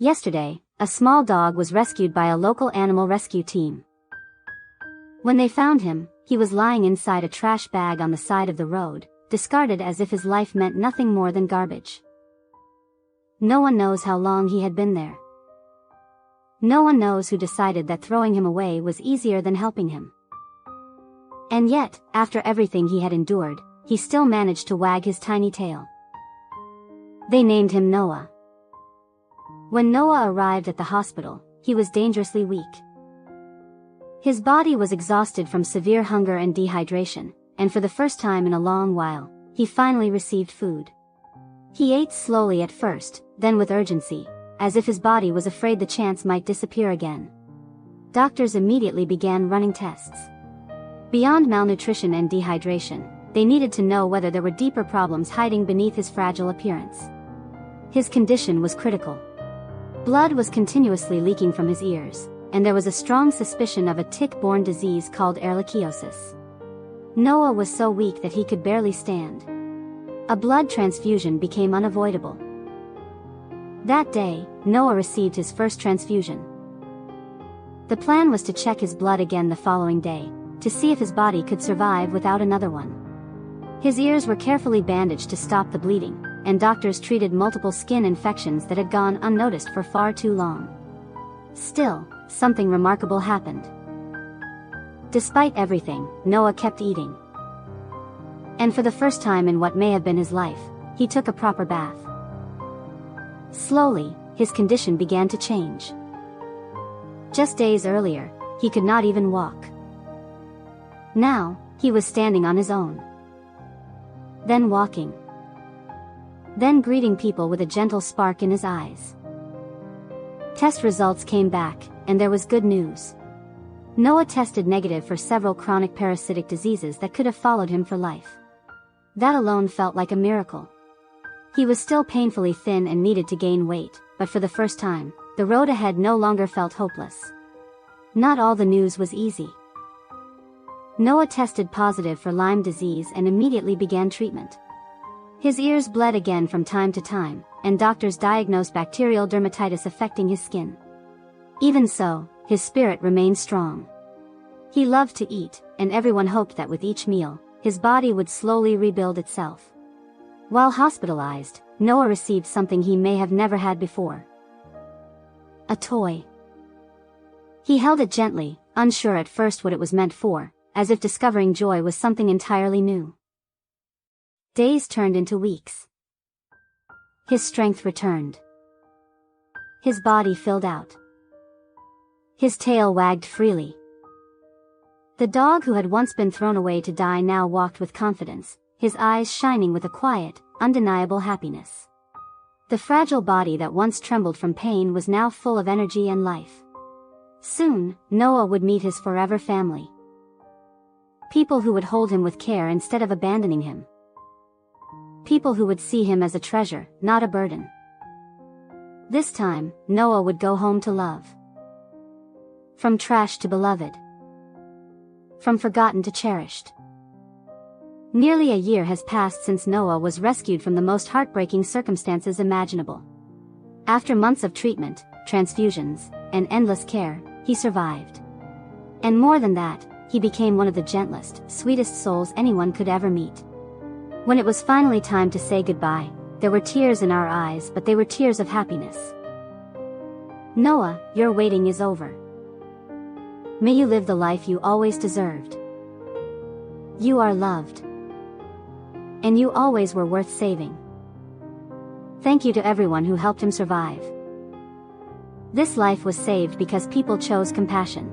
Yesterday, a small dog was rescued by a local animal rescue team. When they found him, he was lying inside a trash bag on the side of the road, discarded as if his life meant nothing more than garbage. No one knows how long he had been there. No one knows who decided that throwing him away was easier than helping him. And yet, after everything he had endured, he still managed to wag his tiny tail. They named him Noah. When Noah arrived at the hospital, he was dangerously weak. His body was exhausted from severe hunger and dehydration, and for the first time in a long while, he finally received food. He ate slowly at first, then with urgency, as if his body was afraid the chance might disappear again. Doctors immediately began running tests. Beyond malnutrition and dehydration, they needed to know whether there were deeper problems hiding beneath his fragile appearance. His condition was critical. Blood was continuously leaking from his ears, and there was a strong suspicion of a tick-borne disease called ehrlichiosis. Noah was so weak that he could barely stand. A blood transfusion became unavoidable. That day, Noah received his first transfusion. The plan was to check his blood again the following day, to see if his body could survive without another one. His ears were carefully bandaged to stop the bleeding, and doctors treated multiple skin infections that had gone unnoticed for far too long. Still, something remarkable happened. Despite everything, Noah kept eating. And for the first time in what may have been his life, he took a proper bath. Slowly, his condition began to change. Just days earlier, he could not even walk. Now, he was standing on his own. Then walking. Then greeting people with a gentle spark in his eyes. Test results came back, and there was good news. Noah tested negative for several chronic parasitic diseases that could have followed him for life. That alone felt like a miracle. He was still painfully thin and needed to gain weight, but for the first time, the road ahead no longer felt hopeless. Not all the news was easy. Noah tested positive for Lyme disease and immediately began treatment. His ears bled again from time to time, and doctors diagnosed bacterial dermatitis affecting his skin. Even so, his spirit remained strong. He loved to eat, and everyone hoped that with each meal, his body would slowly rebuild itself. While hospitalized, Noah received something he may have never had before. A toy. He held it gently, unsure at first what it was meant for, as if discovering joy was something entirely new. Days turned into weeks. His strength returned. His body filled out. His tail wagged freely. The dog who had once been thrown away to die now walked with confidence, his eyes shining with a quiet, undeniable happiness. The fragile body that once trembled from pain was now full of energy and life. Soon, Noah would meet his forever family. People who would hold him with care instead of abandoning him. People who would see him as a treasure, not a burden. This time, Noah would go home to love. From trash to beloved. From forgotten to cherished. Nearly a year has passed since Noah was rescued from the most heartbreaking circumstances imaginable. After months of treatment, transfusions, and endless care, he survived. And more than that, he became one of the gentlest, sweetest souls anyone could ever meet. When it was finally time to say goodbye, there were tears in our eyes, but they were tears of happiness. Noah, your waiting is over. May you live the life you always deserved. You are loved. And you always were worth saving. Thank you to everyone who helped him survive. This life was saved because people chose compassion.